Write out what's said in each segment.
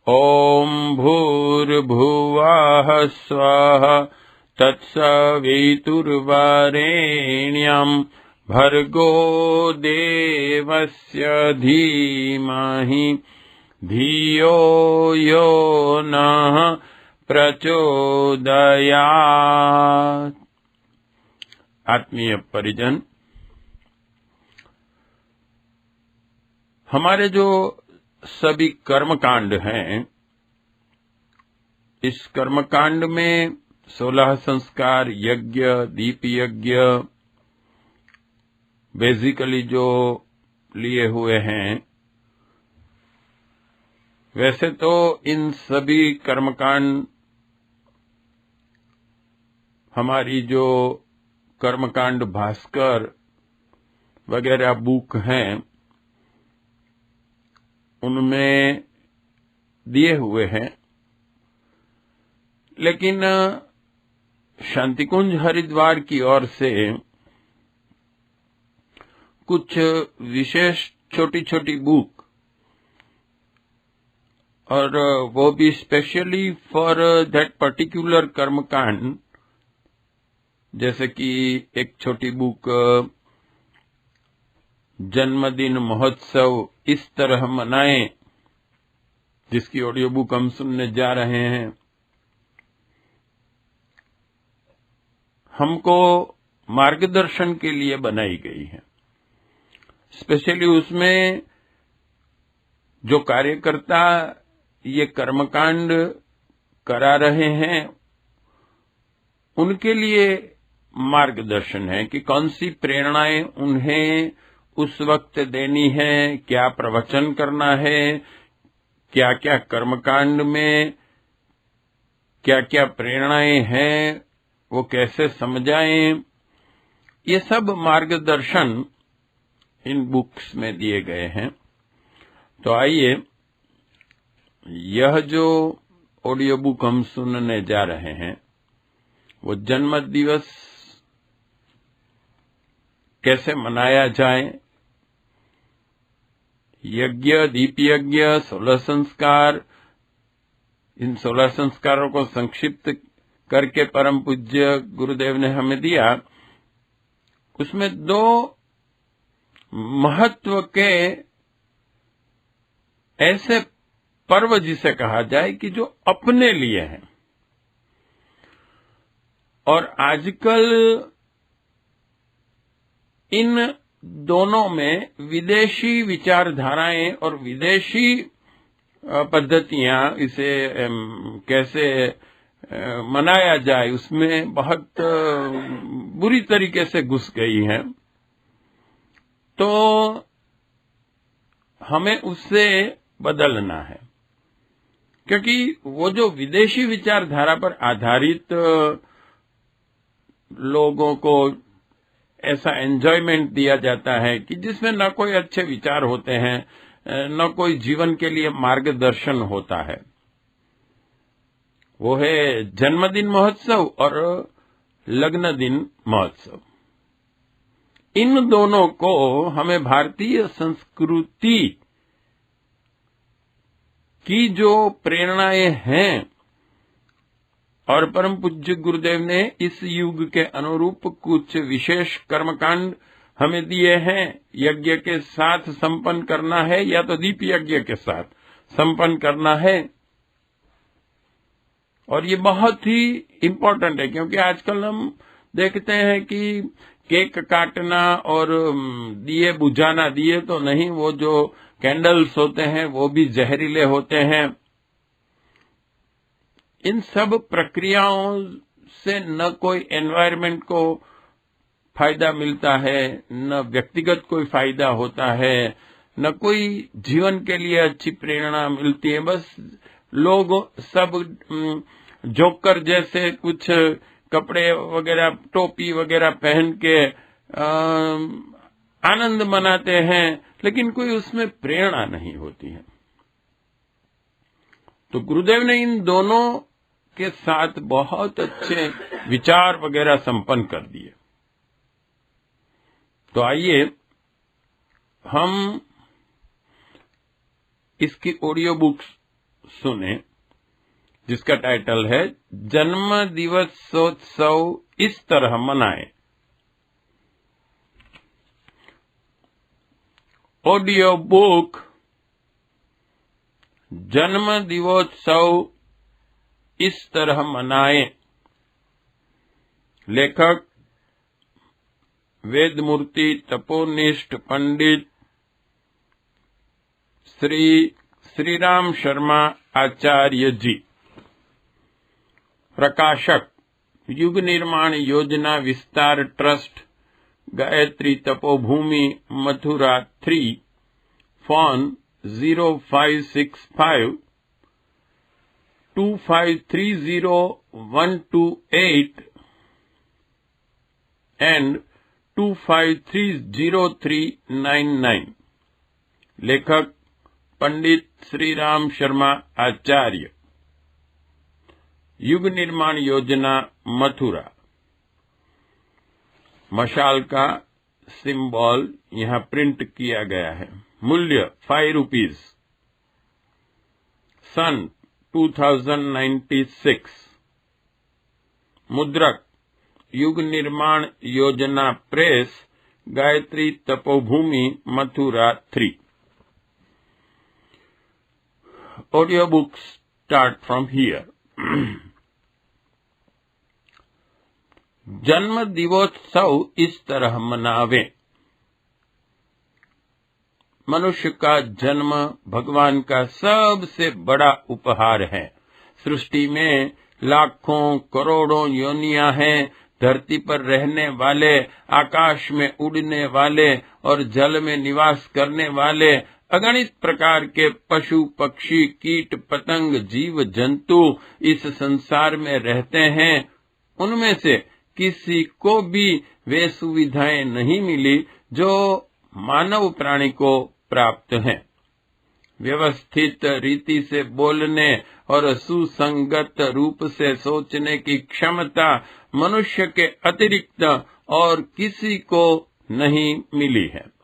ॐ भूर्भुवः स्वः तत्सवितुर्वरेण्यं भर्गो देवस्य धीमहि धियो यो नः प्रचोदयात्। आत्मीय परिजन, हमारे जो सभी कर्मकांड हैं, इस कर्मकांड में 16 संस्कार, यज्ञ, दीप यज्ञ बेसिकली जो लिए हुए हैं, वैसे तो इन सभी कर्मकांड हमारी जो कर्मकांड भास्कर वगैरह बुक हैं उनमें दिए हुए हैं, लेकिन शांतिकुंज हरिद्वार की ओर से कुछ विशेष छोटी छोटी बुक, और वो भी स्पेशली फॉर दैट पर्टिकुलर कर्मकांड, जैसे कि एक छोटी बुक जन्मदिन महोत्सव इस तरह मनाएं, जिसकी ऑडियो बुक हम सुनने जा रहे हैं, हमको मार्गदर्शन के लिए बनाई गई है। स्पेशली उसमें जो कार्यकर्ता ये कर्मकांड करा रहे हैं उनके लिए मार्गदर्शन है कि कौन सी प्रेरणाएं उन्हें उस वक्त देनी है, क्या प्रवचन करना है, क्या क्या कर्मकांड में क्या क्या प्रेरणाएं हैं, वो कैसे समझाएं, ये सब मार्गदर्शन इन बुक्स में दिए गए हैं। तो आइए, यह जो ऑडियो बुक हम सुनने जा रहे हैं वो जन्म दिवस कैसे मनाया जाए, यज्ञ, दीप यज्ञ, 16 संस्कार, इन 16 संस्कारों को संक्षिप्त करके परम पूज्य गुरुदेव ने हमें दिया। उसमें 2 महत्व के ऐसे पर्व जिसे कहा जाए कि जो अपने लिए हैं, और आजकल इन दोनों में विदेशी विचारधाराएं और विदेशी पद्धतियां इसे कैसे मनाया जाए उसमें बहुत बुरी तरीके से घुस गई हैं। तो हमें उससे बदलना है, क्योंकि वो जो विदेशी विचारधारा पर आधारित लोगों को ऐसा एंजॉयमेंट दिया जाता है कि जिसमें न कोई अच्छे विचार होते हैं, न कोई जीवन के लिए मार्गदर्शन होता है, वो है जन्मदिन महोत्सव और लग्न दिन महोत्सव। इन दोनों को हमें भारतीय संस्कृति की जो प्रेरणाएं हैं, और परम पूज्य गुरुदेव ने इस युग के अनुरूप कुछ विशेष कर्मकांड हमें दिए हैं। यज्ञ के साथ संपन्न करना है या तो दीप यज्ञ के साथ संपन्न करना है, और ये बहुत ही इम्पोर्टेंट है, क्योंकि आजकल हम देखते हैं कि केक काटना और दिए बुझाना, दिए तो नहीं, वो जो कैंडल्स होते हैं वो भी जहरीले होते हैं। इन सब प्रक्रियाओं से न कोई एनवायरनमेंट को फायदा मिलता है, न व्यक्तिगत कोई फायदा होता है, न कोई जीवन के लिए अच्छी प्रेरणा मिलती है। बस लोग सब जोकर जैसे कुछ कपड़े वगैरह, टोपी वगैरह पहन के आनंद मनाते हैं, लेकिन कोई उसमें प्रेरणा नहीं होती है। तो गुरुदेव ने इन दोनों के साथ बहुत अच्छे विचार वगैरह संपन्न कर दिए। तो आइए हम इसकी ऑडियो बुक्स सुने, जिसका टाइटल है जन्म दिवसोत्सव इस तरह मनाएं। ऑडियो बुक जन्म दिवोत्सव इस तरह मनाएं। लेखक वेदमूर्ति तपोनिष्ठ पंडित श्री राम शर्मा आचार्य जी। प्रकाशक युग Nirman Yojana Vistar trust, Gayatri Tapobhumi, Mathura 3। Phone 0565 2530-128 and 2530-0399। लेखक पंडित श्री राम शर्मा आचार्य। युग निर्माण योजना मथुरा। मशाल का सिंबल यहाँ प्रिंट किया गया है। मूल्य 5 रुपीज। सन 2096। मुद्रक Yug Nirman Yojana press, Gayatri Tapobhumi, Mathura 3। Audio books start from here. जन्म दिवोत्सव इस तरह मनावे। मनुष्य का जन्म भगवान का सबसे बड़ा उपहार है। सृष्टि में लाखों करोड़ों योनियां हैं। धरती पर रहने वाले, आकाश में उड़ने वाले और जल में निवास करने वाले अगणित प्रकार के पशु पक्षी कीट पतंग जीव जंतु इस संसार में रहते हैं। उनमें से किसी को भी वे सुविधाएं नहीं मिली जो मानव प्राणी को प्राप्त हैं। व्यवस्थित रीति से बोलने और सुसंगत रूप से सोचने की क्षमता मनुष्य के अतिरिक्त और किसी को नहीं मिली है।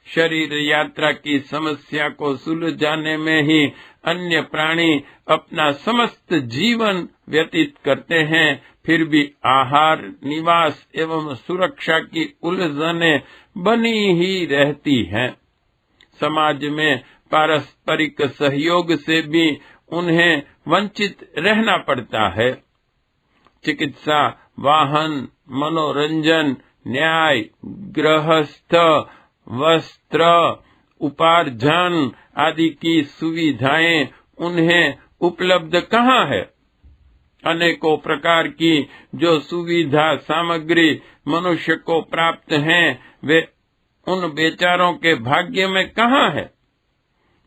शरीर यात्रा की समस्या को सुलझाने में ही अन्य प्राणी अपना समस्त जीवन व्यतीत करते हैं। फिर भी आहार, निवास एवं सुरक्षा की उलझनें बनी ही रहती हैं। समाज में पारस्परिक सहयोग से भी उन्हें वंचित रहना पड़ता है। चिकित्सा, वाहन, मनोरंजन, न्याय, गृहस्थ, वस्त्र, उपार्जन आदि की सुविधाएं उन्हें उपलब्ध कहाँ है? अनेकों प्रकार की जो सुविधा सामग्री मनुष्य को प्राप्त हैं, वे उन बेचारों के भाग्य में कहाँ है?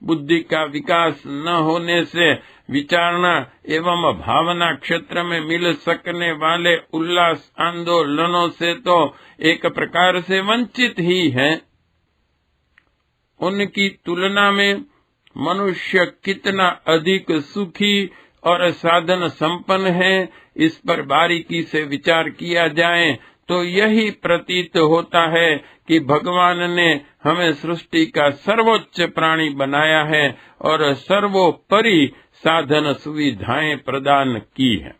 बुद्धि का विकास न होने से विचारना एवं भावना क्षेत्र में मिल सकने वाले उल्लास आंदोलनों से तो एक प्रकार से वंचित ही है। उनकी तुलना में मनुष्य कितना अधिक सुखी और साधन संपन्न है, इस पर बारीकी से विचार किया जाए तो यही प्रतीत होता है कि भगवान ने हमें सृष्टि का सर्वोच्च प्राणी बनाया है और सर्वोपरि साधन सुविधाएं प्रदान की है।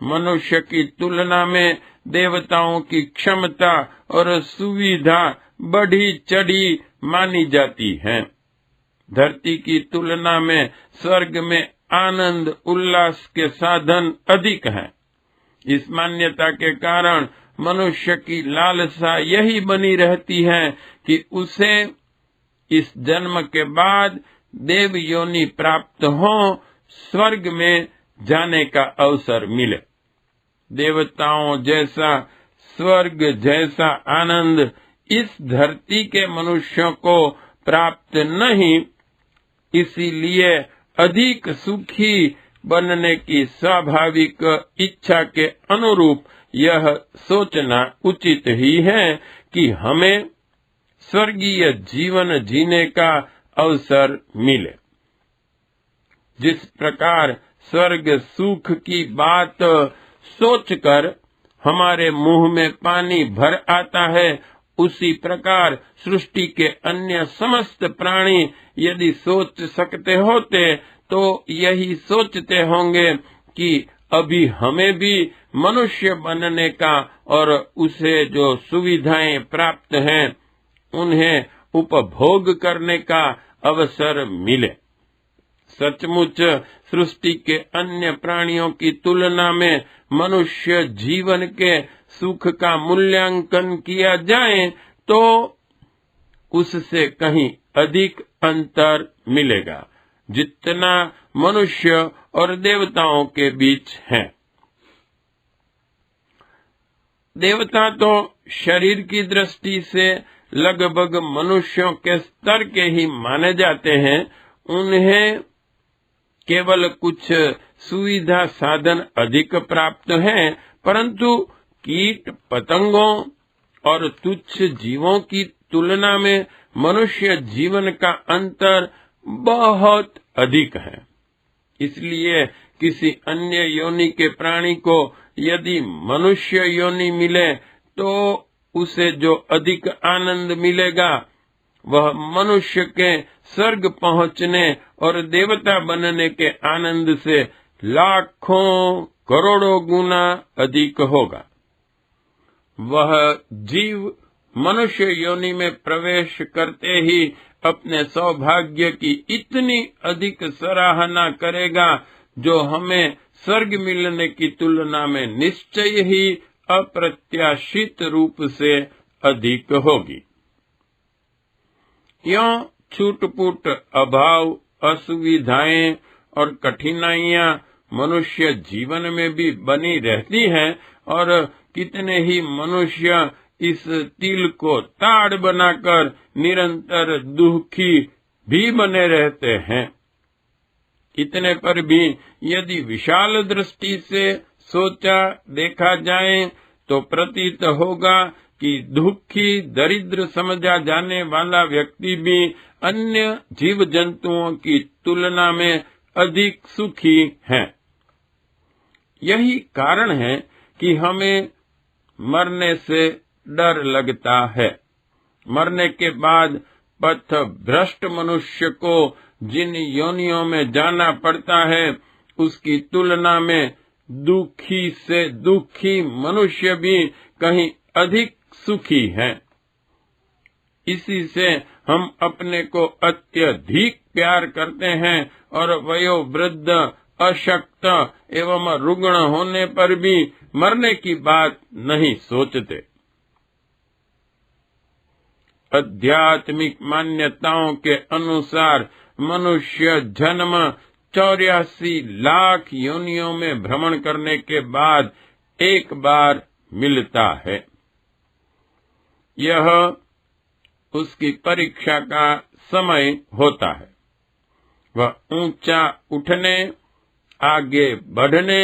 मनुष्य की तुलना में देवताओं की क्षमता और सुविधा बढ़ी चढ़ी मानी जाती है। धरती की तुलना में स्वर्ग में आनंद उल्लास के साधन अधिक हैं। इस मान्यता के कारण मनुष्य की लालसा यही बनी रहती है कि उसे इस जन्म के बाद देव योनि प्राप्त हो, स्वर्ग में जाने का अवसर मिले। देवताओं जैसा स्वर्ग जैसा आनंद इस धरती के मनुष्यों को प्राप्त नहीं, इसीलिए अधिक सुखी बनने की स्वाभाविक इच्छा के अनुरूप यह सोचना उचित ही है कि हमें स्वर्गीय जीवन जीने का अवसर मिले। जिस प्रकार स्वर्ग सुख की बात सोचकर हमारे मुंह में पानी भर आता है, उसी प्रकार सृष्टि के अन्य समस्त प्राणी यदि सोच सकते होते तो यही सोचते होंगे कि अभी हमें भी मनुष्य बनने का और उसे जो सुविधाएं प्राप्त हैं उन्हें उपभोग करने का अवसर मिले। सचमुच सृष्टि के अन्य प्राणियों की तुलना में मनुष्य जीवन के सुख का मूल्यांकन किया जाए तो उससे कहीं अधिक अंतर मिलेगा जितना मनुष्य और देवताओं के बीच है। देवता तो शरीर की दृष्टि से लगभग मनुष्यों के स्तर के ही माने जाते हैं। उन्हें केवल कुछ सुविधा साधन अधिक प्राप्त हैं, परंतु कीट पतंगों और तुच्छ जीवों की तुलना में मनुष्य जीवन का अंतर बहुत अधिक है। इसलिए किसी अन्य योनि के प्राणी को यदि मनुष्य योनि मिले तो उसे जो अधिक आनंद मिलेगा वह मनुष्य के स्वर्ग पहुंचने और देवता बनने के आनंद से लाखों करोड़ों गुना अधिक होगा। वह जीव मनुष्य योनि में प्रवेश करते ही अपने सौभाग्य की इतनी अधिक सराहना करेगा जो हमें स्वर्ग मिलने की तुलना में निश्चय ही अप्रत्याशित रूप से अधिक होगी। यों छूट-फूट, अभाव, असुविधाएं और कठिनाइयां मनुष्य जीवन में भी बनी रहती हैं और कितने ही मनुष्य इस तिल को ताड़ बनाकर निरंतर दुखी भी बने रहते हैं। इतने पर भी यदि विशाल दृष्टि से सोचा देखा जाए तो प्रतीत होगा कि दुखी दरिद्र समझा जाने वाला व्यक्ति भी अन्य जीव जंतुओं की तुलना में अधिक सुखी है। यही कारण है कि हमें मरने से डर लगता है। मरने के बाद पथ भ्रष्ट मनुष्य को जिन योनियों में जाना पड़ता है उसकी तुलना में दुखी से दुखी मनुष्य भी कहीं अधिक सुखी है। इसी से हम अपने को अत्यधिक प्यार करते हैं और वयोवृद्ध, अशक्त एवं रुग्ण होने पर भी मरने की बात नहीं सोचते। आध्यात्मिक मान्यताओं के अनुसार मनुष्य जन्म 84 लाख योनियों में भ्रमण करने के बाद एक बार मिलता है। यह उसकी परीक्षा का समय होता है। वह ऊंचा उठने, आगे बढ़ने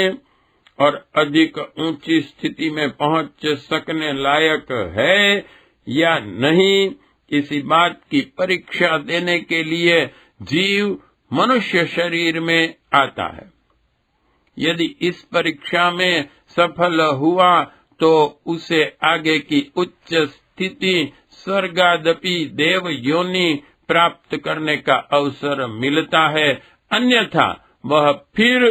और अधिक ऊंची स्थिति में पहुंच सकने लायक है या नहीं, इसी बात की परीक्षा देने के लिए जीव मनुष्य शरीर में आता है। यदि इस परीक्षा में सफल हुआ तो उसे आगे की उच्च स्थिति स्वर्गादपि देव योनि प्राप्त करने का अवसर मिलता है, अन्यथा वह फिर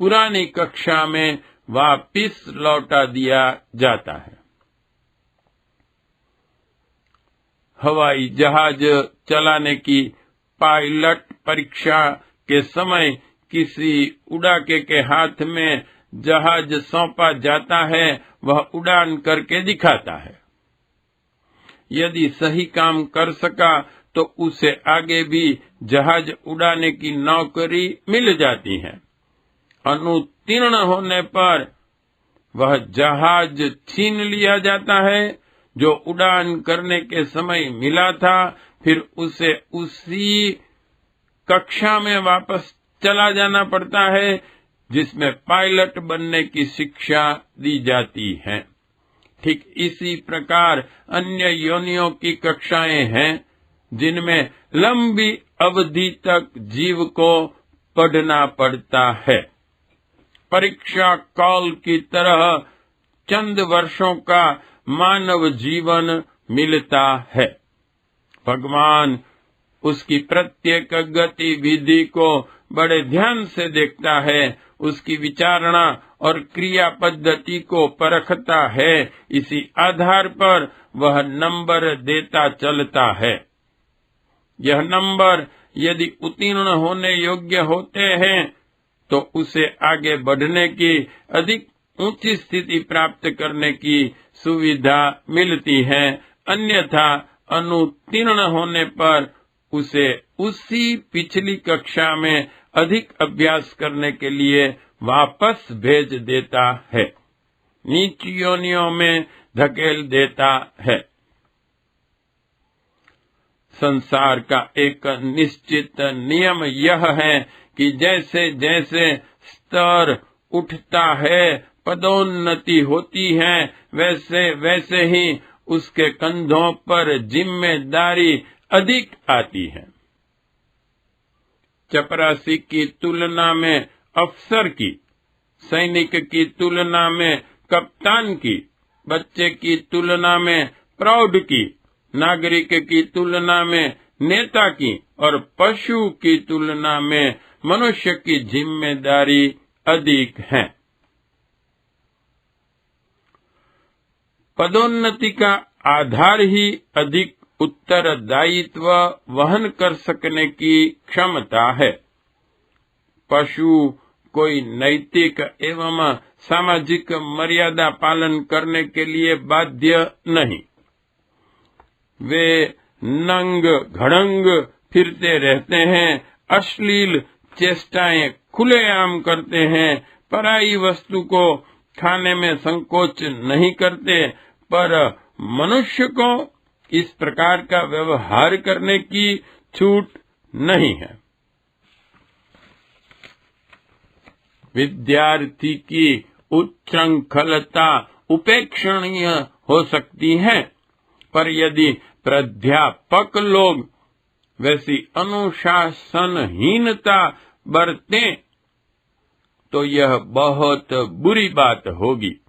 पुरानी कक्षा में वापिस लौटा दिया जाता है। हवाई जहाज चलाने की पायलट परीक्षा के समय किसी उड़ाके के हाथ में जहाज सौंपा जाता है, वह उड़ान करके दिखाता है। यदि सही काम कर सका तो उसे आगे भी जहाज उड़ाने की नौकरी मिल जाती है। अनुत्तीर्ण होने पर वह जहाज छीन लिया जाता है जो उड़ान करने के समय मिला था, फिर उसे उसी कक्षा में वापस चला जाना पड़ता है जिसमें पायलट बनने की शिक्षा दी जाती है। ठीक इसी प्रकार अन्य योनियों की कक्षाएं हैं जिनमें लंबी अवधि तक जीव को पढ़ना पड़ता है। परीक्षा काल की तरह चंद वर्षों का मानव जीवन मिलता है। भगवान उसकी प्रत्येक गतिविधि को बड़े ध्यान से देखता है, उसकी विचारणा और क्रिया पद्धति को परखता है। इसी आधार पर वह नंबर देता चलता है। यह नंबर यदि उत्तीर्ण होने योग्य होते हैं तो उसे आगे बढ़ने की, अधिक ऊंची स्थिति प्राप्त करने की सुविधा मिलती है। अन्यथा अनुत्तीर्ण होने पर उसे उसी पिछली कक्षा में अधिक अभ्यास करने के लिए वापस भेज देता है, नीच योनियों में धकेल देता है। संसार का एक निश्चित नियम यह है कि जैसे जैसे स्तर उठता है, पदोन्नति होती है, वैसे वैसे ही उसके कंधों पर जिम्मेदारी अधिक आती है। चपरासी की तुलना में अफसर की, सैनिक की तुलना में कप्तान की, बच्चे की तुलना में प्रौढ़ की, नागरिक की तुलना में नेता की और पशु की तुलना में मनुष्य की जिम्मेदारी अधिक है। पदोन्नति का आधार ही अधिक उत्तरदायित्व वहन कर सकने की क्षमता है। पशु कोई नैतिक एवं सामाजिक मर्यादा पालन करने के लिए बाध्य नहीं। वे नंग घड़ंग फिरते रहते हैं, अश्लील चेष्टाएं खुलेआम करते हैं, पराई वस्तु को खाने में संकोच नहीं करते, पर मनुष्य को इस प्रकार का व्यवहार करने की छूट नहीं है। विद्यार्थी की उच्छृंखलता उपेक्षणीय हो सकती है, पर यदि प्राध्यापक लोग वैसी अनुशासनहीनता बरतें तो यह बहुत बुरी बात होगी।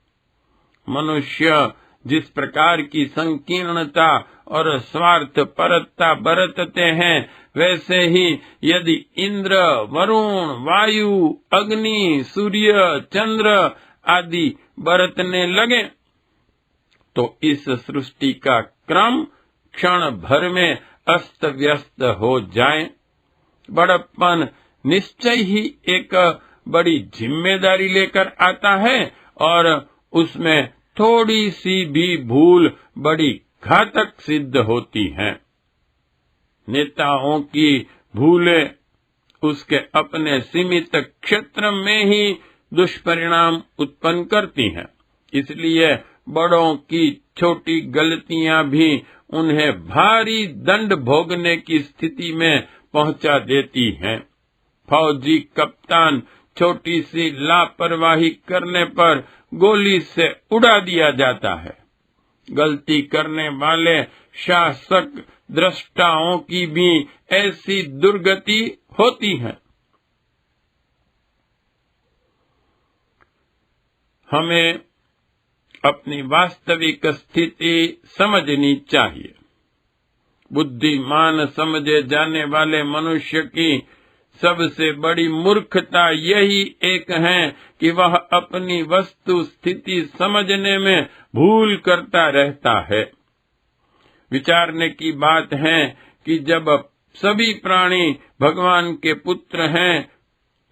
मनुष्य जिस प्रकार की संकीर्णता और स्वार्थपरता बरतते हैं, वैसे ही यदि इंद्र, वरुण, वायु, अग्नि, सूर्य, चंद्र आदि बरतने लगे तो इस सृष्टि का क्रम क्षण भर में अस्त व्यस्त हो जाए। बड़प्पन निश्चय ही एक बड़ी जिम्मेदारी लेकर आता है और उसमें थोड़ी सी भी भूल बड़ी घातक सिद्ध होती है। नेताओं की भूलें उसके अपने सीमित क्षेत्र में ही दुष्परिणाम उत्पन्न करती हैं। इसलिए बड़ों की छोटी गलतियां भी उन्हें भारी दंड भोगने की स्थिति में पहुंचा देती हैं। फौजी कप्तान छोटी सी लापरवाही करने पर गोली से उड़ा दिया जाता है। गलती करने वाले शासक दृष्टाओं की भी ऐसी दुर्गति होती है। हमें अपनी वास्तविक स्थिति समझनी चाहिए। बुद्धिमान समझे जाने वाले मनुष्य की सबसे बड़ी मूर्खता यही एक है कि वह अपनी वस्तु स्थिति समझने में भूल करता रहता है। विचारने की बात है कि जब सभी प्राणी भगवान के पुत्र हैं,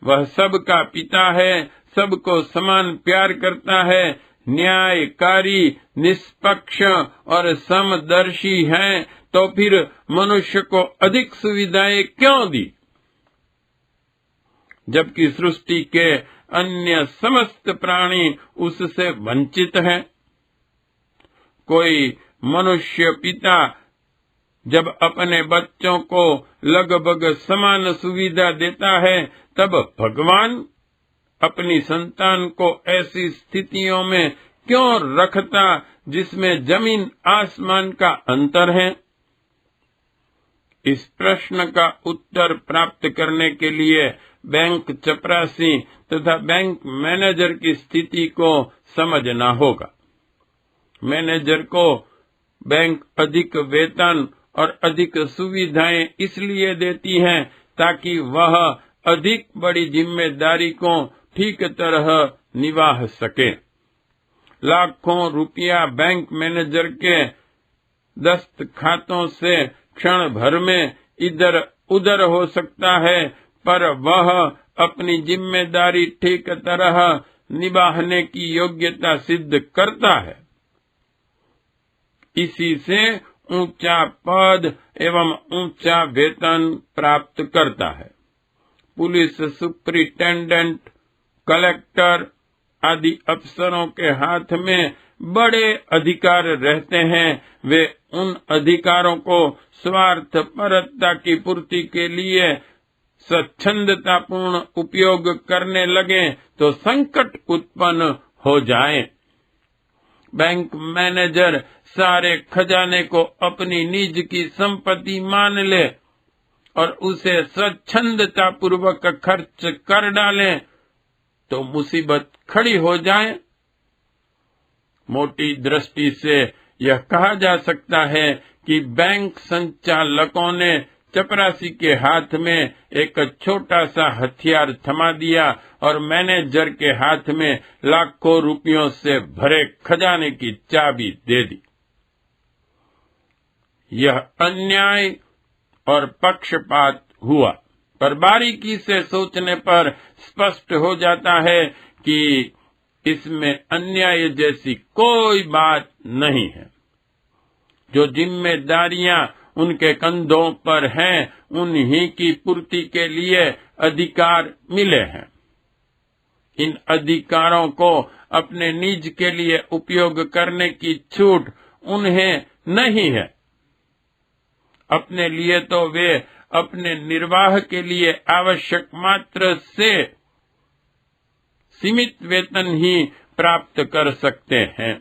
वह सबका पिता है, सबको समान प्यार करता है, न्यायकारी, निष्पक्ष और समदर्शी है, तो फिर मनुष्य को अधिक सुविधाएं क्यों दी, जबकि सृष्टि के अन्य समस्त प्राणी उससे वंचित हैं। कोई मनुष्य पिता जब अपने बच्चों को लगभग समान सुविधा देता है, तब भगवान अपनी संतान को ऐसी स्थितियों में क्यों रखता जिसमें जमीन आसमान का अंतर है? इस प्रश्न का उत्तर प्राप्त करने के लिए बैंक चपरासी तथा बैंक मैनेजर की स्थिति को समझना होगा। मैनेजर को बैंक अधिक वेतन और अधिक सुविधाएं इसलिए देती हैं ताकि वह अधिक बड़ी जिम्मेदारी को ठीक तरह निभा सके। लाखों रुपया बैंक मैनेजर के दस्त खातों से क्षण भर में इधर उधर हो सकता है, पर वह अपनी जिम्मेदारी ठीक तरह निभाने की योग्यता सिद्ध करता है। इसी से ऊंचा पद एवं ऊंचा वेतन प्राप्त करता है। पुलिस सुपरिटेंडेंट, कलेक्टर आदि अफसरों के हाथ में बड़े अधिकार रहते हैं। वे उन अधिकारों को स्वार्थपरता की पूर्ति के लिए स्वच्छंदतापूर्ण उपयोग करने लगे तो संकट उत्पन्न हो जाए। बैंक मैनेजर सारे खजाने को अपनी निज की संपत्ति मान ले और उसे स्वच्छंदता पूर्वक खर्च कर डाले तो मुसीबत खड़ी हो जाए। मोटी दृष्टि से यह कहा जा सकता है कि बैंक संचालकों ने चपरासी के हाथ में एक छोटा सा हथियार थमा दिया और मैनेजर के हाथ में लाखों रुपयों से भरे खजाने की चाबी दे दी। यह अन्याय और पक्षपात हुआ, पर बारीकी से सोचने पर स्पष्ट हो जाता है कि इसमें अन्याय जैसी कोई बात नहीं है। जो जिम्मेदारियां उनके कंधों पर हैं, उन्हीं की पूर्ति के लिए अधिकार मिले हैं। इन अधिकारों को अपने निज के लिए उपयोग करने की छूट उन्हें नहीं है। अपने लिए तो वे अपने निर्वाह के लिए आवश्यक मात्र से सीमित वेतन ही प्राप्त कर सकते हैं।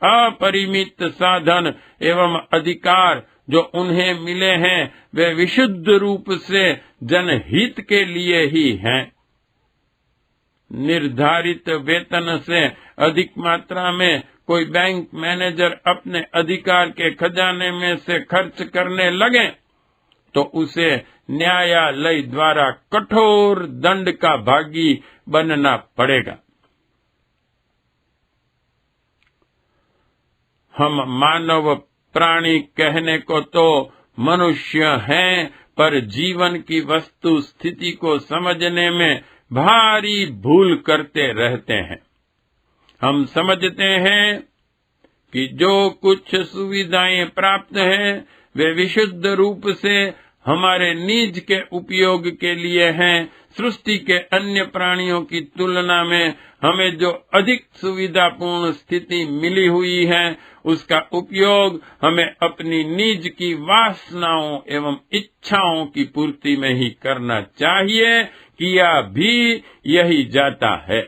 अपरिमित साधन एवं अधिकार जो उन्हें मिले हैं वे विशुद्ध रूप से जनहित के लिए ही हैं। निर्धारित वेतन से अधिक मात्रा में कोई बैंक मैनेजर अपने अधिकार के खजाने में से खर्च करने लगे तो उसे न्यायालय द्वारा कठोर दंड का भागी बनना पड़ेगा। हम मानव प्राणी कहने को तो मनुष्य हैं, पर जीवन की वस्तु स्थिति को समझने में भारी भूल करते रहते हैं। हम समझते हैं कि जो कुछ सुविधाएं प्राप्त हैं वे विशुद्ध रूप से हमारे निज के उपयोग के लिए हैं। सृष्टि के अन्य प्राणियों की तुलना में हमें जो अधिक सुविधापूर्ण स्थिति मिली हुई है उसका उपयोग हमें अपनी निज की वासनाओं एवं इच्छाओं की पूर्ति में ही करना चाहिए। किया भी यही जाता है।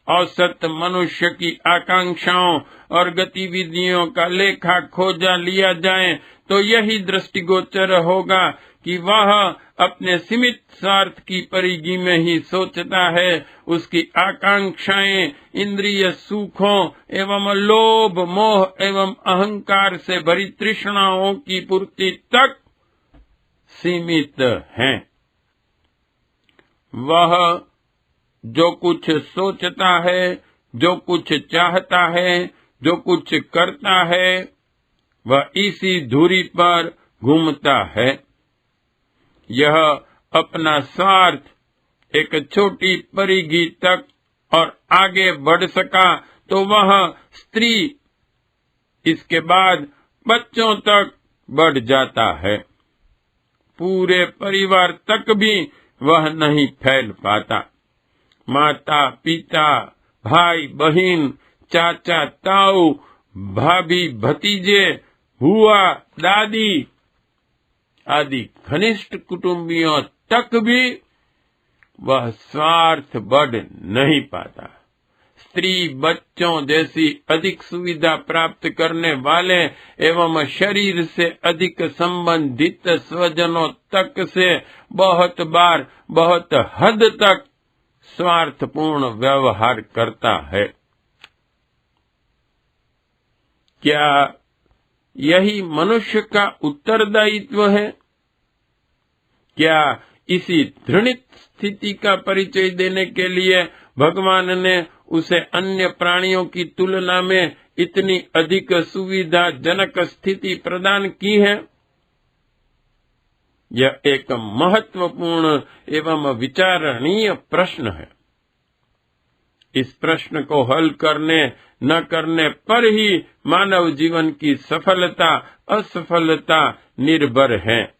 औसत मनुष्य की आकांक्षाओं और गतिविधियों का लेखा खोजा लिया जाए तो यही दृष्टिगोचर होगा कि वह अपने सीमित स्वार्थ की परिधि में ही सोचता है। उसकी आकांक्षाएं इंद्रिय सुखों एवं लोभ, मोह एवं अहंकार से भरी तृष्णाओं की पूर्ति तक सीमित हैं। वह जो कुछ सोचता है, जो कुछ चाहता है, जो कुछ करता है, वह इसी धुरी पर घूमता है। यह अपना स्वार्थ एक छोटी परिधि तक और आगे बढ़ सका तो वह स्त्री इसके बाद बच्चों तक बढ़ जाता है। पूरे परिवार तक भी वह नहीं फैल पाता। माता पिता, भाई बहन, चाचा ताऊ, भाभी भतीजे, बुआ दादी आदि घनिष्ठ कुटुंबियों तक भी वह स्वार्थ बढ़ नहीं पाता। स्त्री बच्चों जैसी अधिक सुविधा प्राप्त करने वाले एवं शरीर से अधिक संबंधित स्वजनों तक से बहुत बार बहुत हद तक स्वार्थपूर्ण व्यवहार करता है। क्या यही मनुष्य का उत्तरदायित्व है? क्या इसी घृणित स्थिति का परिचय देने के लिए भगवान ने उसे अन्य प्राणियों की तुलना में इतनी अधिक सुविधाजनक स्थिति प्रदान की है? यह एक महत्वपूर्ण एवं विचारणीय प्रश्न है। इस प्रश्न को हल करने न करने पर ही मानव जीवन की सफलता असफलता निर्भर है।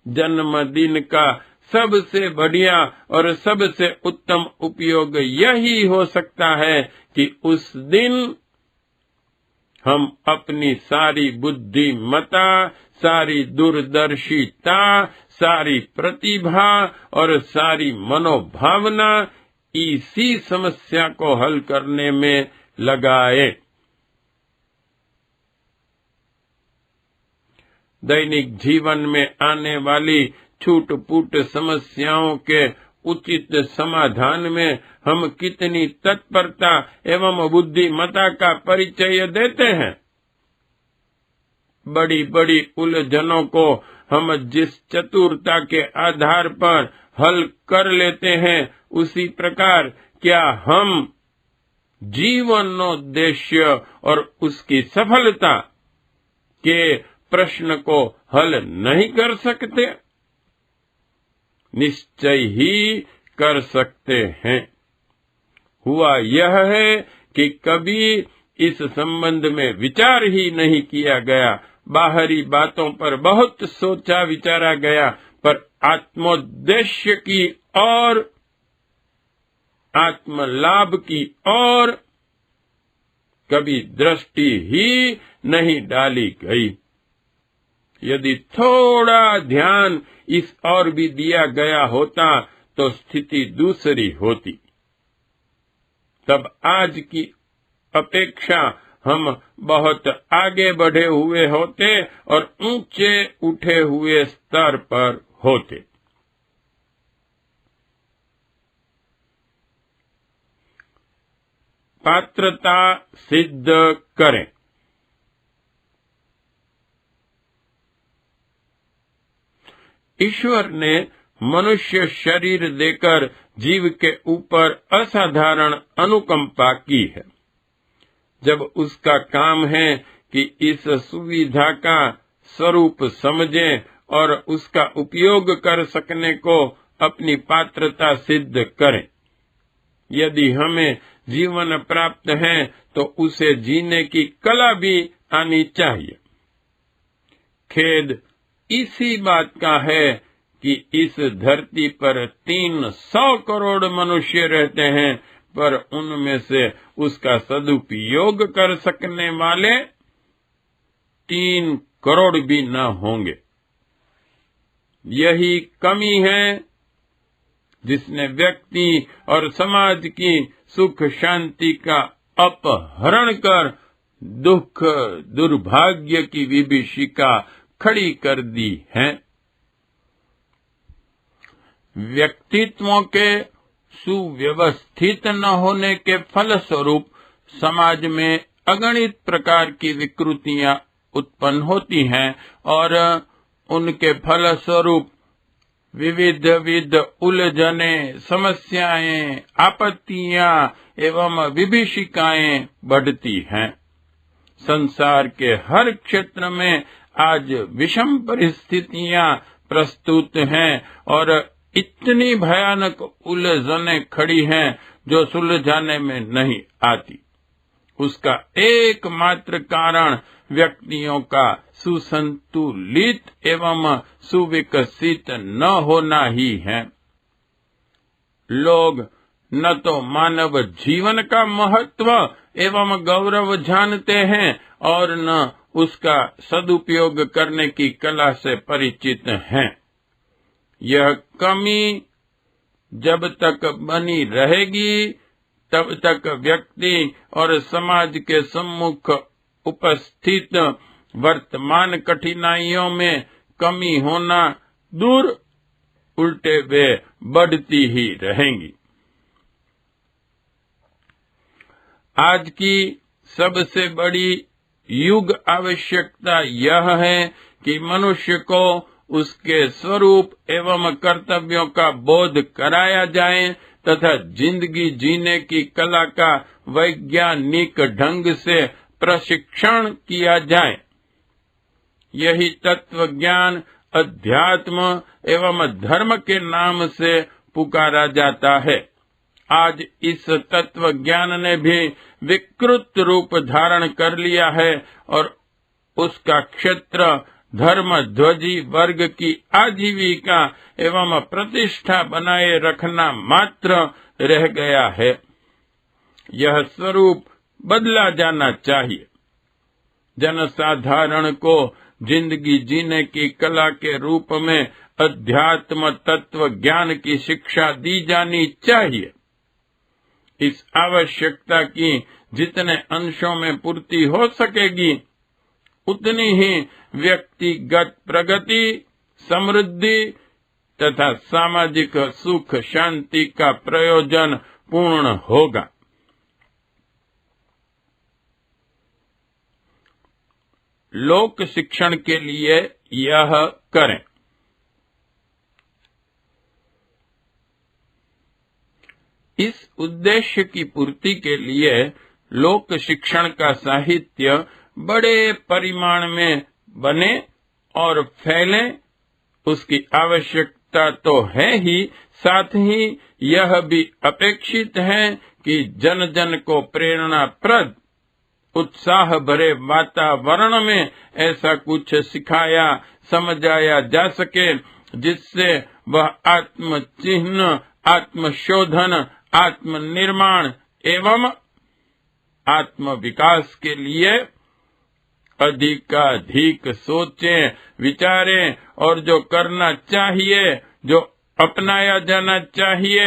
जन्मदिन का सबसे बढ़िया और सबसे उत्तम उपयोग यही हो सकता है कि उस दिन हम अपनी सारी बुद्धिमत्ता, सारी दूरदर्शिता, सारी प्रतिभा और सारी मनोभावना इसी समस्या को हल करने में लगाए। दैनिक जीवन में आने वाली छूट-फूट समस्याओं के उचित समाधान में हम कितनी तत्परता एवं बुद्धिमत्ता का परिचय देते हैं। बड़ी बड़ी उलझनों को हम जिस चतुरता के आधार पर हल कर लेते हैं, उसी प्रकार क्या हम जीवनोद्देश्य और उसकी सफलता के प्रश्न को हल नहीं कर सकते? निश्चय ही कर सकते हैं। हुआ यह है कि कभी इस संबंध में विचार ही नहीं किया गया। बाहरी बातों पर बहुत सोचा विचारा गया, पर आत्मोद्देश्य की और आत्मलाभ की और कभी दृष्टि ही नहीं डाली गई। यदि थोड़ा ध्यान इस और भी दिया गया होता तो स्थिति दूसरी होती। तब आज की अपेक्षा हम बहुत आगे बढ़े हुए होते और ऊंचे उठे हुए स्तर पर होते। पात्रता सिद्ध करें। ईश्वर ने मनुष्य शरीर देकर जीव के ऊपर असाधारण अनुकंपा की है। जब उसका काम है कि इस सुविधा का स्वरूप समझें और उसका उपयोग कर सकने को अपनी पात्रता सिद्ध करें। यदि हमें जीवन प्राप्त है तो उसे जीने की कला भी आनी चाहिए। खेद इसी बात का है कि इस धरती पर 300 करोड़ मनुष्य रहते हैं, पर उनमें से उसका सदुपयोग कर सकने वाले 3 करोड़ भी न होंगे। यही कमी है जिसने व्यक्ति और समाज की सुख शांति का अपहरण कर दुख दुर्भाग्य की विभीषिका खड़ी कर दी है। व्यक्तित्वों के सुव्यवस्थित न होने के फलस्वरूप समाज में अगणित प्रकार की विकृतियां उत्पन्न होती हैं और उनके फलस्वरूप विविध उलझने, समस्याएं, आपत्तियां एवं विभीषिकाएं बढ़ती हैं। संसार के हर क्षेत्र में आज विषम परिस्थितियां प्रस्तुत हैं और इतनी भयानक उलझनें खड़ी हैं जो सुलझाने में नहीं आती। उसका एकमात्र कारण व्यक्तियों का सुसंतुलित एवं सुविकसित न होना ही है। लोग न तो मानव जीवन का महत्व एवं गौरव जानते हैं और न उसका सदुपयोग करने की कला से परिचित हैं। यह कमी जब तक बनी रहेगी तब तक व्यक्ति और समाज के सम्मुख उपस्थित वर्तमान कठिनाइयों में कमी होना दूर, उल्टे वे बढ़ती ही रहेंगी। आज की सबसे बड़ी युग आवश्यकता यह है कि मनुष्य को उसके स्वरूप एवं कर्तव्यों का बोध कराया जाए तथा जिंदगी जीने की कला का वैज्ञानिक ढंग से प्रशिक्षण किया जाए। यही तत्व ज्ञान अध्यात्म एवं धर्म के नाम से पुकारा जाता है। आज इस तत्व ज्ञान ने भी विकृत रूप धारण कर लिया है और उसका क्षेत्र धर्म ध्वजी वर्ग की आजीविका एवं प्रतिष्ठा बनाए रखना मात्र रह गया है। यह स्वरूप बदला जाना चाहिए। जनसाधारण को जिंदगी जीने की कला के रूप में अध्यात्म तत्व ज्ञान की शिक्षा दी जानी चाहिए। इस आवश्यकता की जितने अंशों में पूर्ति हो सकेगी उतनी ही व्यक्तिगत प्रगति, समृद्धि तथा सामाजिक सुख शांति का प्रयोजन पूर्ण होगा। लोक शिक्षण के लिए यह करें। इस उद्देश्य की पूर्ति के लिए लोक शिक्षण का साहित्य बड़े परिमाण में बने और फैले, उसकी आवश्यकता तो है ही, साथ ही यह भी अपेक्षित है कि जन जन को प्रेरणाप्रद उत्साह भरे वातावरण में ऐसा कुछ सिखाया समझाया जा सके जिससे वह आत्मचिह्न, आत्मशोधन, आत्मनिर्माण एवं आत्म विकास के लिए अधिकाधिक सोचें, विचारें और जो करना चाहिए, जो अपनाया जाना चाहिए,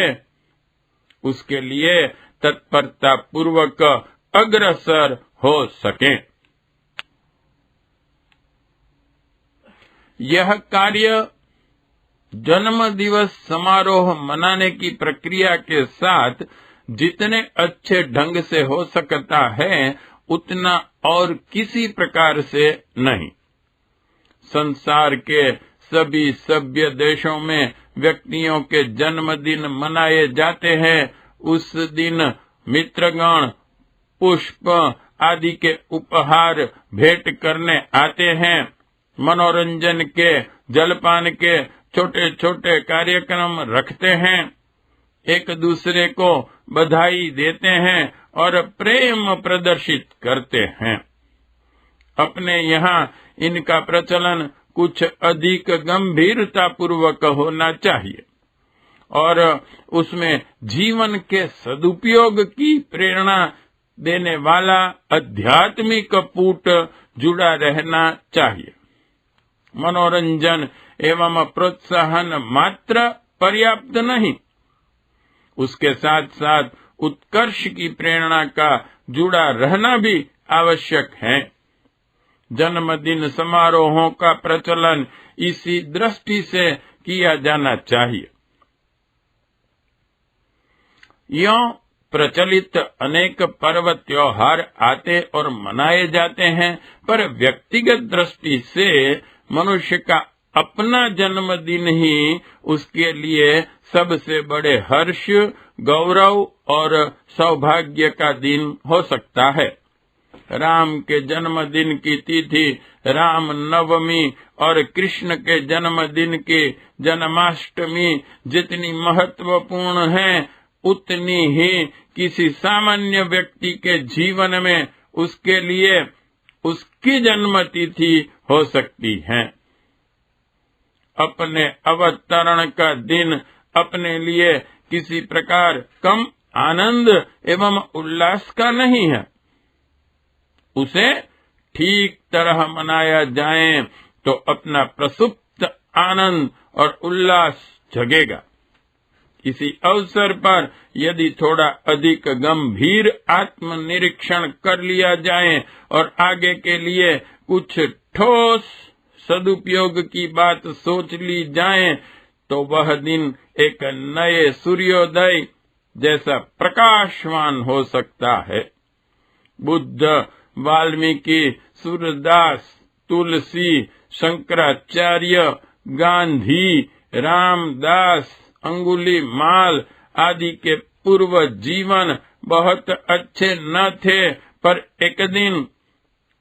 उसके लिए तत्परता पूर्वक अग्रसर हो सकें। यह कार्य जन्म दिवस समारोह मनाने की प्रक्रिया के साथ जितने अच्छे ढंग से हो सकता है उतना और किसी प्रकार से नहीं। संसार के सभी सभ्य देशों में व्यक्तियों के जन्मदिन मनाए जाते हैं। उस दिन मित्रगण पुष्प आदि के उपहार भेंट करने आते हैं। मनोरंजन के, जलपान के छोटे छोटे कार्यक्रम रखते हैं, एक दूसरे को बधाई देते हैं और प्रेम प्रदर्शित करते हैं। अपने यहाँ इनका प्रचलन कुछ अधिक गंभीरता पूर्वक होना चाहिए और उसमें जीवन के सदुपयोग की प्रेरणा देने वाला आध्यात्मिक पुट जुड़ा रहना चाहिए। मनोरंजन एवं प्रोत्साहन मात्र पर्याप्त नहीं, उसके साथ साथ उत्कर्ष की प्रेरणा का जुड़ा रहना भी आवश्यक है। जन्मदिन समारोहों का प्रचलन इसी दृष्टि से किया जाना चाहिए। यों प्रचलित अनेक पर्व त्योहार आते और मनाए जाते हैं, पर व्यक्तिगत दृष्टि से मनुष्य का अपना जन्मदिन ही उसके लिए सबसे बड़े हर्ष, गौरव और सौभाग्य का दिन हो सकता है। राम के जन्मदिन की तिथि राम नवमी और कृष्ण के जन्मदिन की जन्माष्टमी जितनी महत्वपूर्ण है, उतनी ही किसी सामान्य व्यक्ति के जीवन में उसके लिए उसकी जन्मतिथि हो सकती है। अपने अवतरण का दिन अपने लिए किसी प्रकार कम आनंद एवं उल्लास का नहीं है। उसे ठीक तरह मनाया जाए तो अपना प्रसुप्त आनंद और उल्लास जगेगा। इसी अवसर पर यदि थोड़ा अधिक गंभीर आत्मनिरीक्षण कर लिया जाए और आगे के लिए कुछ ठोस सदुपयोग की बात सोच ली जाए तो वह दिन एक नए सूर्योदय जैसा प्रकाशवान हो सकता है। बुद्ध वाल्मीकि, सूरदास, तुलसी, शंकराचार्य, गांधी, रामदास, अंगुलीमाल आदि के पूर्व जीवन बहुत अच्छे न थे, पर एक दिन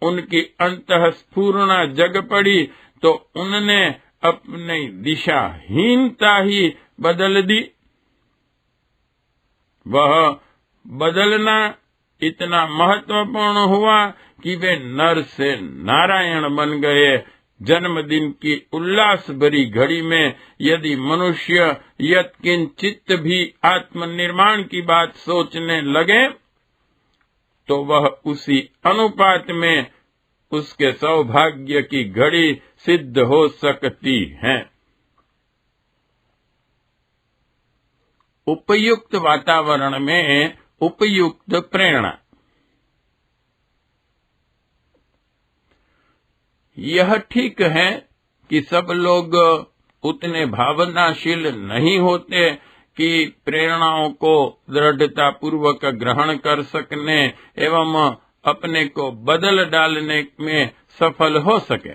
उनकी अंतःस्फूर्णा जग पड़ी तो उनने अपनी दिशाहीनता ही बदल दी। वह बदलना इतना महत्वपूर्ण हुआ कि वे नर से नारायण बन गए। जन्मदिन की उल्लास भरी घड़ी में यदि मनुष्य यत्किंचित भी आत्मनिर्माण की बात सोचने लगे तो वह उसी अनुपात में उसके सौभाग्य की घड़ी सिद्ध हो सकती है। उपयुक्त वातावरण में उपयुक्त प्रेरणा। यह ठीक है कि सब लोग उतने भावनाशील नहीं होते कि प्रेरणाओं को दृढ़ता पूर्वक ग्रहण कर सकने एवं अपने को बदल डालने में सफल हो सके।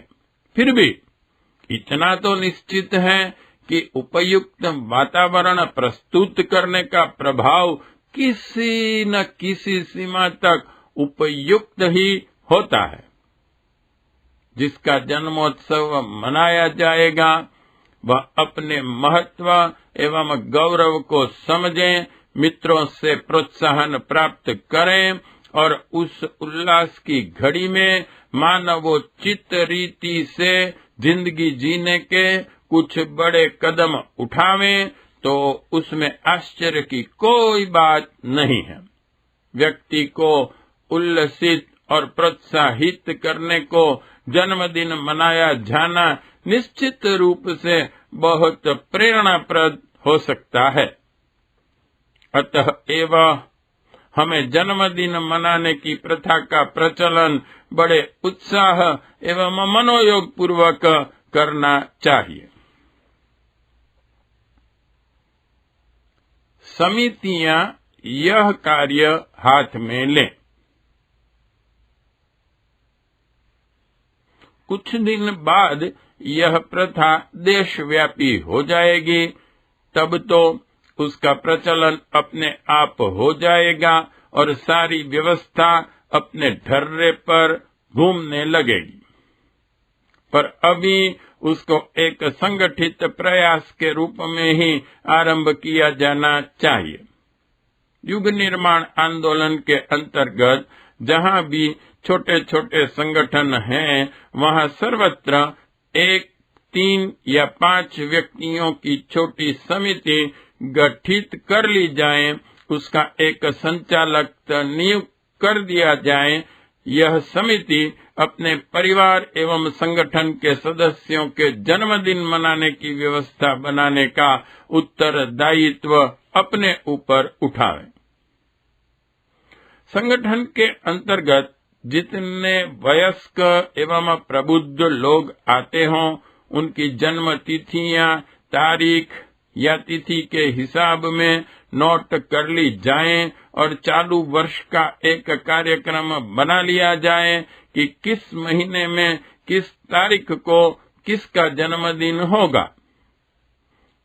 फिर भी इतना तो निश्चित है कि उपयुक्त वातावरण प्रस्तुत करने का प्रभाव किसी न किसी सीमा तक उपयुक्त ही होता है। जिसका जन्मोत्सव मनाया जाएगा वह अपने महत्व एवं गौरव को समझें, मित्रों से प्रोत्साहन प्राप्त करें और उस उल्लास की घड़ी में मानवोचित रीति से जिंदगी जीने के कुछ बड़े कदम उठावें तो उसमें आश्चर्य की कोई बात नहीं है। व्यक्ति को उल्लसित और प्रोत्साहित करने को जन्मदिन मनाया जाना निश्चित रूप से बहुत प्रेरणाप्रद हो सकता है। अतः एवं हमें जन्मदिन मनाने की प्रथा का प्रचलन बड़े उत्साह एवं मनोयोग पूर्वक करना चाहिए। समितियां यह कार्य हाथ में लें। कुछ दिन बाद यह प्रथा देशव्यापी हो जाएगी, तब तो उसका प्रचलन अपने आप हो जाएगा और सारी व्यवस्था अपने ढर्रे पर घूमने लगेगी। पर अभी उसको एक संगठित प्रयास के रूप में ही आरंभ किया जाना चाहिए। युग निर्माण आंदोलन के अंतर्गत जहाँ भी छोटे छोटे संगठन हैं, वहाँ सर्वत्र 1, 3 या 5 व्यक्तियों की छोटी समिति गठित कर ली जाए, उसका एक संचालक नियुक्त कर दिया जाए। यह समिति अपने परिवार एवं संगठन के सदस्यों के जन्मदिन मनाने की व्यवस्था बनाने का उत्तरदायित्व अपने ऊपर उठावे। संगठन के अंतर्गत जितने वयस्क एवं प्रबुद्ध लोग आते हों, उनकी जन्म तिथियां तारीख या तिथि के हिसाब में नोट कर ली जाएं और चालू वर्ष का एक कार्यक्रम बना लिया जाए कि किस महीने में किस तारीख को किसका जन्मदिन होगा।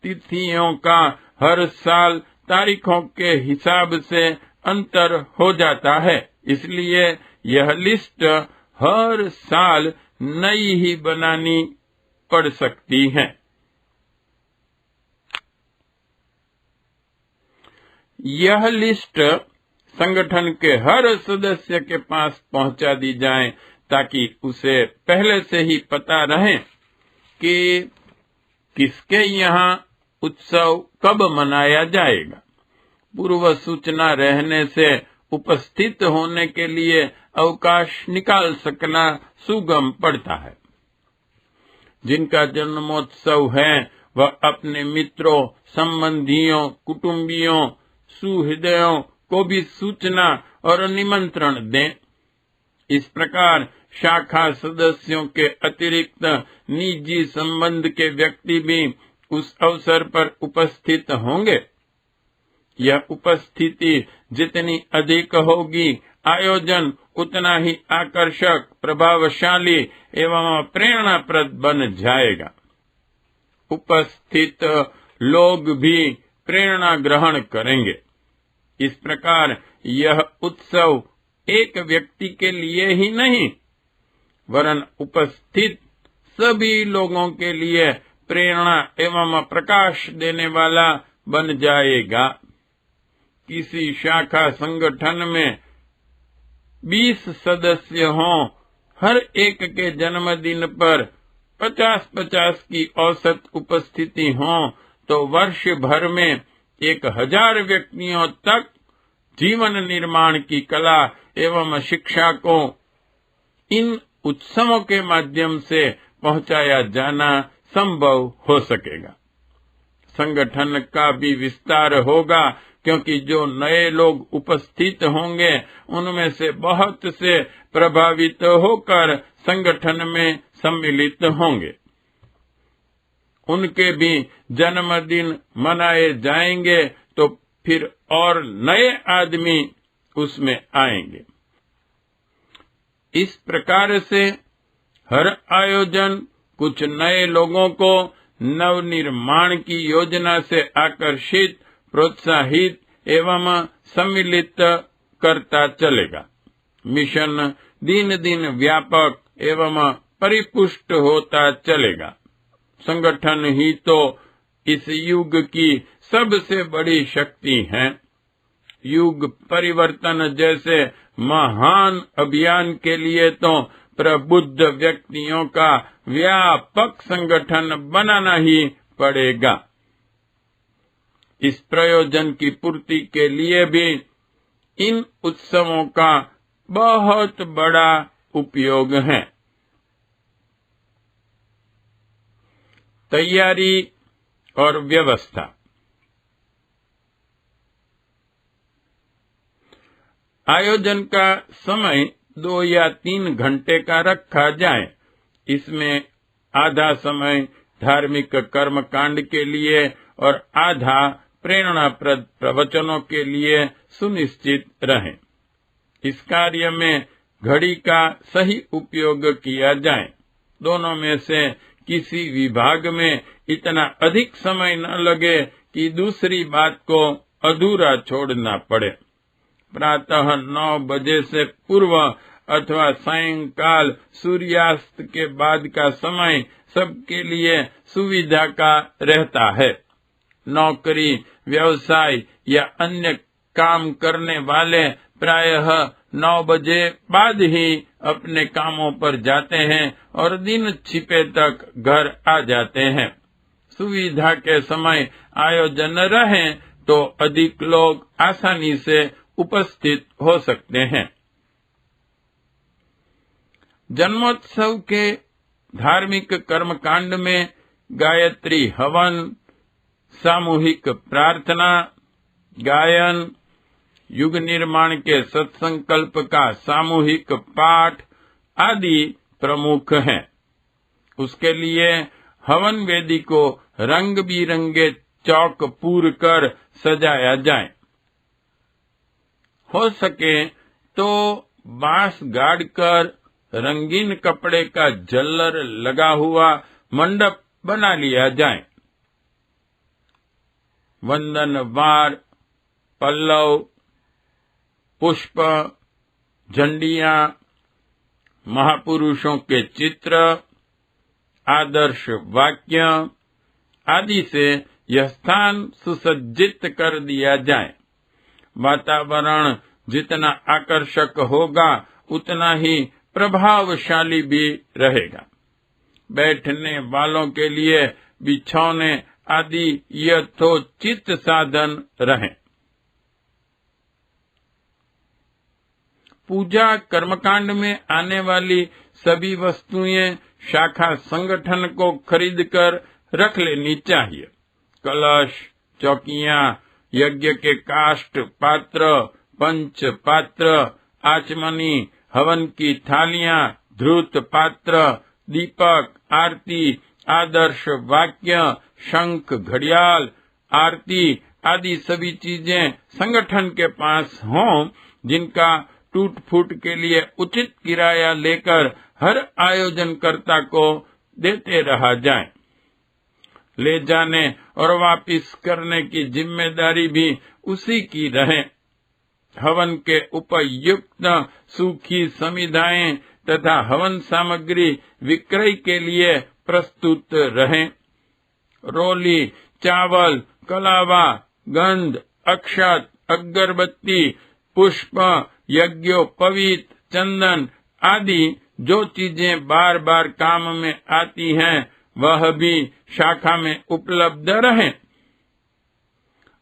तिथियों का हर साल तारीखों के हिसाब से अंतर हो जाता है, इसलिए यह लिस्ट हर साल नई ही बनानी पड़ सकती है। यह लिस्ट संगठन के हर सदस्य के पास पहुंचा दी जाए ताकि उसे पहले से ही पता रहे कि किसके यहाँ उत्सव कब मनाया जाएगा। पूर्व सूचना रहने से उपस्थित होने के लिए अवकाश निकाल सकना सुगम पड़ता है। जिनका जन्मोत्सव है वह अपने मित्रों, संबंधियों, कुटुंबियों, सुहृदयों को भी सूचना और निमंत्रण दें। इस प्रकार शाखा सदस्यों के अतिरिक्त निजी संबंध के व्यक्ति भी उस अवसर पर उपस्थित होंगे। यह उपस्थिति जितनी अधिक होगी, आयोजन उतना ही आकर्षक, प्रभावशाली एवं प्रेरणाप्रद बन जाएगा। उपस्थित लोग भी प्रेरणा ग्रहण करेंगे। इस प्रकार यह उत्सव एक व्यक्ति के लिए ही नहीं, वरन उपस्थित सभी लोगों के लिए प्रेरणा एवं प्रकाश देने वाला बन जाएगा। किसी शाखा संगठन में 20 सदस्य हों, हर एक के जन्मदिन पर 50-50 की औसत उपस्थिति हो, तो वर्ष भर में 1000 व्यक्तियों तक जीवन निर्माण की कला एवं शिक्षा को इन उत्सवों के माध्यम से पहुंचाया जाना संभव हो सकेगा। संगठन का भी विस्तार होगा, क्योंकि जो नए लोग उपस्थित होंगे उनमें से बहुत से प्रभावित होकर संगठन में सम्मिलित होंगे। उनके भी जन्मदिन मनाए जाएंगे, तो फिर और नए आदमी उसमें आएंगे। इस प्रकार से हर आयोजन कुछ नए लोगों को नवनिर्माण की योजना से आकर्षित, प्रोत्साहित एवं सम्मिलित करता चलेगा। मिशन दिन दिन व्यापक एवं परिपुष्ट होता चलेगा। संगठन ही तो इस युग की सबसे बड़ी शक्ति है। युग परिवर्तन जैसे महान अभियान के लिए तो प्रबुद्ध व्यक्तियों का व्यापक संगठन बनाना ही पड़ेगा। इस प्रयोजन की पूर्ति के लिए भी इन उत्सवों का बहुत बड़ा उपयोग है। तैयारी और व्यवस्था। आयोजन का समय 2 या 3 घंटे का रखा जाए। इसमें आधा समय धार्मिक कर्मकांड के लिए और आधा प्रेरणाप्रद प्रवचनों के लिए सुनिश्चित रहे। इस कार्य में घड़ी का सही उपयोग किया जाए। दोनों में से किसी विभाग में इतना अधिक समय न लगे कि दूसरी बात को अधूरा छोड़ना पड़े। प्रातः 9 बजे से पूर्व अथवा सायंकाल सूर्यास्त के बाद का समय सबके लिए सुविधा का रहता है। नौकरी, व्यवसाय या अन्य काम करने वाले प्रायः 9 बजे बाद ही अपने कामों पर जाते हैं और दिन छिपे तक घर आ जाते हैं। सुविधा के समय आयोजन रहे तो अधिक लोग आसानी से उपस्थित हो सकते हैं। जन्मोत्सव के धार्मिक कर्मकांड में गायत्री हवन, सामूहिक प्रार्थना, गायन, युग निर्माण के सत्संकल्प का सामूहिक पाठ आदि प्रमुख हैं। उसके लिए हवन वेदी को रंग बिरंगे चौक पूर कर सजाया जाए। हो सके तो बांस गाड़कर रंगीन कपड़े का झल्लर लगा हुआ मंडप बना लिया जाए। वंदन वार, पल्लव, पुष्प, झंडियां, महापुरुषों के चित्र, आदर्श वाक्य आदि से यह स्थान सुसज्जित कर दिया जाए। वातावरण जितना आकर्षक होगा उतना ही प्रभावशाली भी रहेगा। बैठने वालों के लिए बिछौने आदि यथोचित साधन रहें। पूजा कर्मकांड में आने वाली सभी वस्तुएं शाखा संगठन को खरीदकर रख लेनी चाहिए। कलश, चौकियां, यज्ञ के काष्ठ पात्र, पंच पात्र, आचमनी, हवन की थालियां, धृत पात्र, दीपक, आरती, आदर्श वाक्य, शंख, घड़ियाल, आरती आदि सभी चीजें संगठन के पास हों, जिनका टूट फूट के लिए उचित किराया लेकर हर आयोजनकर्ता को देते रहा जाए। ले जाने और वापिस करने की जिम्मेदारी भी उसी की रहे। हवन के उपयुक्त सूखी समिधाएं तथा हवन सामग्री विक्रय के लिए प्रस्तुत रहें। रोली, चावल, कलावा, गंध, अक्षत, अगरबत्ती, पुष्प, यज्ञोपवीत, चंदन आदि जो चीजें बार बार काम में आती हैं वह भी शाखा में उपलब्ध रहें।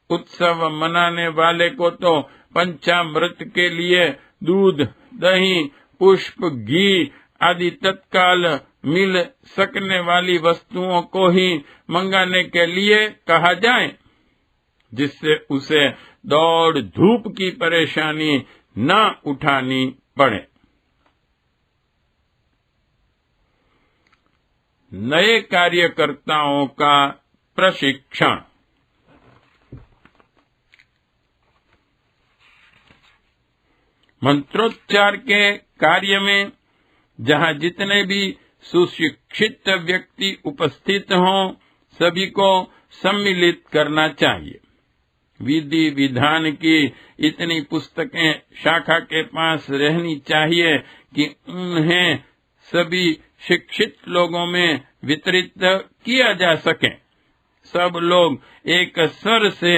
उत्सव मनाने वाले को तो पंचामृत के लिए दूध, दही, पुष्प, घी आदि तत्काल मिल सकने वाली वस्तुओं को ही मंगाने के लिए कहा जाए, जिससे उसे दौड़ धूप की परेशानी न उठानी पड़े। नए कार्यकर्ताओं का प्रशिक्षण। मंत्रोच्चार के कार्य में जहाँ जितने भी सुशिक्षित व्यक्ति उपस्थित हों, सभी को सम्मिलित करना चाहिए। विधि विधान की इतनी पुस्तकें शाखा के पास रहनी चाहिए कि उन्हें सभी शिक्षित लोगों में वितरित किया जा सके। सब लोग एक स्वर से,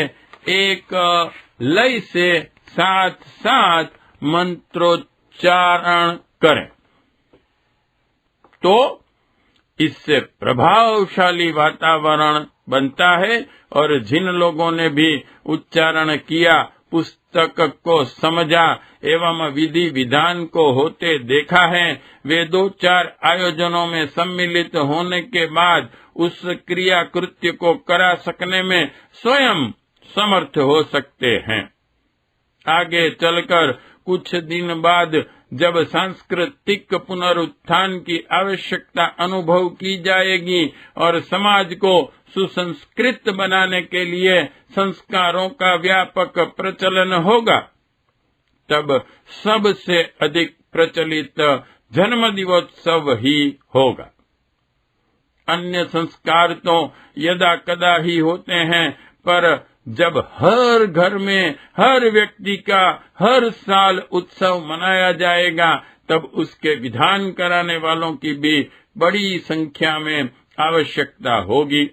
एक लय से साथ साथ मंत्रोच्चारण करें, तो इससे प्रभावशाली वातावरण बनता है और जिन लोगों ने भी उच्चारण किया, पुस्तक को समझा एवं विधि विधान को होते देखा है, वे 2-4 आयोजनों में सम्मिलित होने के बाद उस क्रिया कृत्य को करा सकने में स्वयं समर्थ हो सकते हैं। आगे चलकर कुछ दिन बाद जब सांस्कृतिक पुनरुत्थान की आवश्यकता अनुभव की जाएगी और समाज को सुसंस्कृत बनाने के लिए संस्कारों का व्यापक प्रचलन होगा, तब सबसे अधिक प्रचलित जन्म दिवोत्सव ही होगा। अन्य संस्कार तो यदा कदा ही होते हैं, पर जब हर घर में हर व्यक्ति का हर साल उत्सव मनाया जाएगा, तब उसके विधान कराने वालों की भी बड़ी संख्या में आवश्यकता होगी।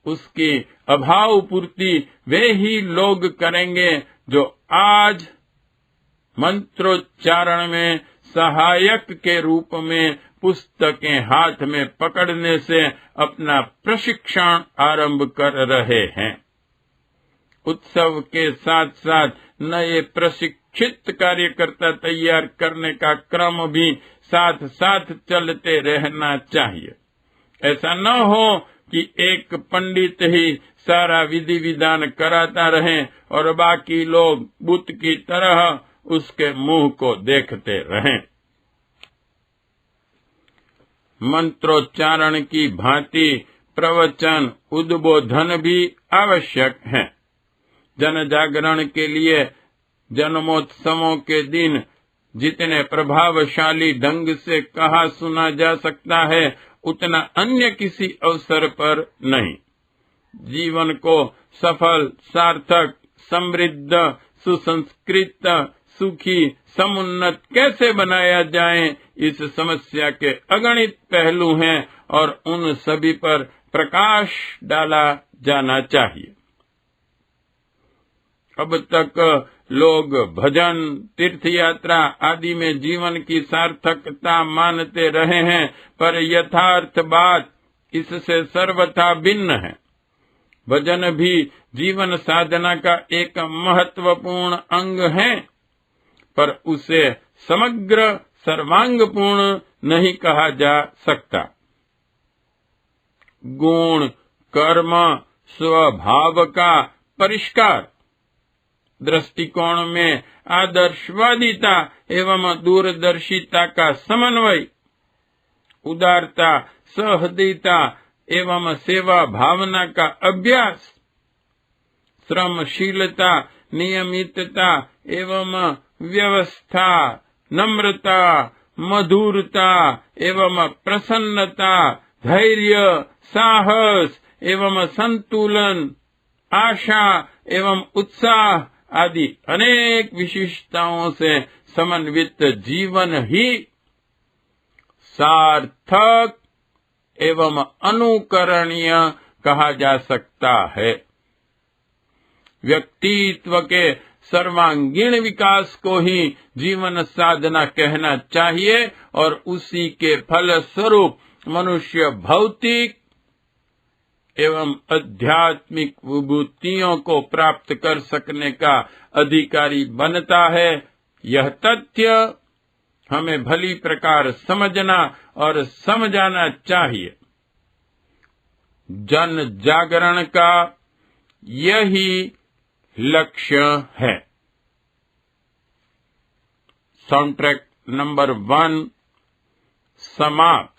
उसकी अभाव पूर्ति वे ही लोग करेंगे जो आज मंत्रोच्चारण में सहायक के रूप में पुस्तकें हाथ में पकड़ने से अपना प्रशिक्षण आरंभ कर रहे हैं। उत्सव के साथ साथ नए प्रशिक्षित कार्यकर्ता तैयार करने का क्रम भी साथ साथ चलते रहना चाहिए। ऐसा न हो कि एक पंडित ही सारा विधि विधान कराता रहे और बाकी लोग बुत की तरह उसके मुंह को देखते रहें। मंत्रोच्चारण की भांति प्रवचन, उद्बोधन भी आवश्यक है। जन जागरण के लिए जन्मोत्सवों के दिन जितने प्रभावशाली ढंग से कहा सुना जा सकता है, उतना अन्य किसी अवसर पर नहीं। जीवन को सफल, सार्थक, समृद्ध, सुसंस्कृत, सुखी, समुन्नत कैसे बनाया जाए, इस समस्या के अगणित पहलू हैं और उन सभी पर प्रकाश डाला जाना चाहिए। अब तक लोग भजन, तीर्थ यात्रा आदि में जीवन की सार्थकता मानते रहे हैं, पर यथार्थ बात इससे सर्वथा भिन्न है। भजन भी जीवन साधना का एक महत्वपूर्ण अंग है, पर उसे समग्र सर्वांगपूर्ण नहीं कहा जा सकता। गुण, कर्म, स्वभाव का परिष्कार, दृष्टिकोण में आदर्शवादिता एवं दूरदर्शिता का समन्वय, उदारता, सहृदयता एवं सेवा भावना का अभ्यास, श्रमशीलता, नियमितता एवं व्यवस्था, नम्रता, मधुरता एवं प्रसन्नता, धैर्य, साहस एवं संतुलन, आशा एवं उत्साह आदि अनेक विशिष्टताओं से समन्वित जीवन ही सार्थक एवं अनुकरणीय कहा जा सकता है। व्यक्तित्व के सर्वांगीण विकास को ही जीवन साधना कहना चाहिए और उसी के फल स्वरूप मनुष्य भौतिक एवं आध्यात्मिक विभूतियों को प्राप्त कर सकने का अधिकारी बनता है। यह तथ्य हमें भली प्रकार समझना और समझाना चाहिए। जन जागरण का यही लक्ष्य है। साउंड ट्रैक नंबर 1 समाप्त।